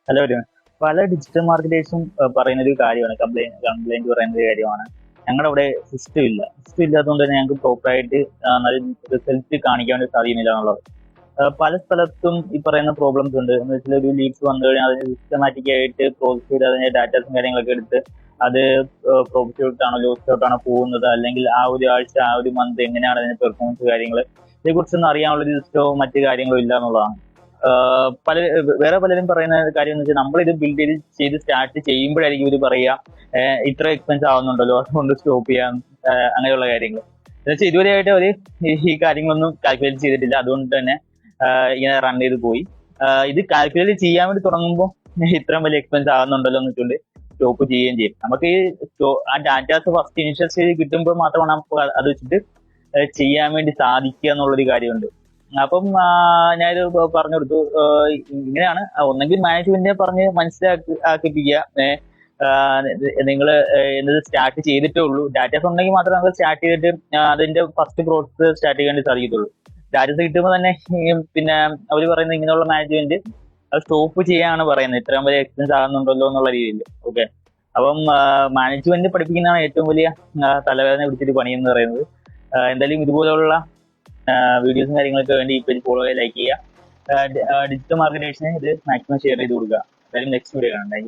Hello പല digital മാർക്കറ്റേഴ്സും പറയുന്ന ഒരു കാര്യമാണ്, കംപ്ലൈന്റ് പറയുന്ന ഒരു കാര്യമാണ്. ഞങ്ങളുടെ അവിടെ സിസ്റ്റം ഇല്ലാത്തതുകൊണ്ട് തന്നെ ഞങ്ങൾക്ക് പ്രോപ്പറായിട്ട് നല്ല റിസൾട്ട് കാണിക്കാൻ വേണ്ടി സാധിക്കുന്നില്ല എന്നുള്ളത്. പല സ്ഥലത്തും ഈ പറയുന്ന പ്രോബ്ലംസ് ഉണ്ട്. എന്ന് വെച്ചാൽ ഒരു ലീഡ്സ് വന്നു കഴിഞ്ഞാൽ അതിന് സിസ്റ്റമാറ്റിക് ആയിട്ട് പ്രോസസ് ചെയ്ത് അതിന്റെ ഡാറ്റാസും കാര്യങ്ങളൊക്കെ എടുത്ത് അത് പ്രോഫിറ്റ് ഔട്ടാണോ ലോസ് ഔട്ടാണോ പോകുന്നത്, അല്ലെങ്കിൽ ആ ഒരു ആഴ്ച ആ ഒരു മന്ത് എങ്ങനെയാണ് അതിന്റെ പെർഫോമൻസ് കാര്യങ്ങൾ, ഇതേക്കുറിച്ചൊന്നും അറിയാനുള്ള ഒരു സിസ്റ്റമോ മറ്റു കാര്യങ്ങളോ ഇല്ല എന്നുള്ളതാണ്. പല വേറെ പലരും പറയുന്ന കാര്യം എന്ന് വെച്ചാൽ നമ്മളിത് ബിൽഡ് ചെയ്ത് സ്റ്റാർട്ട് ചെയ്യുമ്പോഴായിരിക്കും ഇവര് പറയുക ഇത്ര എക്സ്പെൻസ് ആവുന്നുണ്ടല്ലോ അതുകൊണ്ട് സ്റ്റോപ്പ് ചെയ്യാം, അങ്ങനെയുള്ള കാര്യങ്ങൾ. എന്നുവെച്ചാൽ ഇതുവരെയായിട്ട് അവര് ഈ കാര്യങ്ങളൊന്നും കാൽക്കുലേറ്റ് ചെയ്തിട്ടില്ല. അതുകൊണ്ട് തന്നെ ഇങ്ങനെ റൺ ചെയ്ത് പോയി. ഇത് കാൽക്കുലേറ്റ് ചെയ്യാൻ വേണ്ടി തുടങ്ങുമ്പോൾ ഇത്രയും വലിയ എക്സ്പെൻസ് ആകുന്നുണ്ടല്ലോ എന്ന് വെച്ചുകൊണ്ട് സ്റ്റോപ്പ് ചെയ്യുകയും ചെയ്യും. നമുക്ക് ഈ ആ ഡാറ്റാസ് ഫസ്റ്റ് ഇനിഷ്യൽ സ്റ്റേജ് കിട്ടുമ്പോൾ മാത്രമാണ് നമുക്ക് അത് വെച്ചിട്ട് ചെയ്യാൻ വേണ്ടി സാധിക്കുക എന്നുള്ളൊരു കാര്യമുണ്ട്. അപ്പം ഞാനിത് പറഞ്ഞു കൊടുത്തു. ഇങ്ങനെയാണ്. ഒന്നെങ്കിൽ മാനേജ്മെന്റിനെ പറഞ്ഞ് മനസ്സിലാക്കിപ്പിക്കുക. നിങ്ങൾ എന്നത് സ്റ്റാർട്ട് ചെയ്തിട്ടേ ഉള്ളൂ. ഡാറ്റാസ് ഉണ്ടെങ്കിൽ മാത്രമേ നമുക്ക് സ്റ്റാർട്ട് ചെയ്തിട്ട് അതിന്റെ ഫസ്റ്റ് പ്രോസസ് സ്റ്റാർട്ട് ചെയ്യാൻ വേണ്ടി സാധിക്കത്തുള്ളൂ. ഡാറ്റാസ് കിട്ടുമ്പോൾ തന്നെ പിന്നെ അവർ പറയുന്നത് ഇങ്ങനെയുള്ള മാനേജ്മെന്റ് അത് സ്റ്റോപ്പ് ചെയ്യാനാണ് പറയുന്നത്, ഇത്രയും വലിയ എക്സ്പെൻസ് ആകുന്നുണ്ടല്ലോ എന്നുള്ള രീതിയിൽ. ഓക്കെ, അപ്പം മാനേജ്മെന്റ് പഠിപ്പിക്കുന്നതാണ് ഏറ്റവും വലിയ തലവേദന പിടിച്ചിട്ട് പണി എന്ന് പറയുന്നത്. എന്തായാലും ഇതുപോലുള്ള വീഡിയോസും കാര്യങ്ങളൊക്കെ വേണ്ടി ഈ പേജ് ഫോളോ ചെയ്യുക, ലൈക്ക് ചെയ്യുക. ഡിജിറ്റൽ മാർക്കറ്റേഴ്സിന് ഇത് മാക്സിമം ഷെയർ ചെയ്ത് കൊടുക്കുക. എന്തായാലും നെക്സ്റ്റ് വീഡിയോ കാണാം.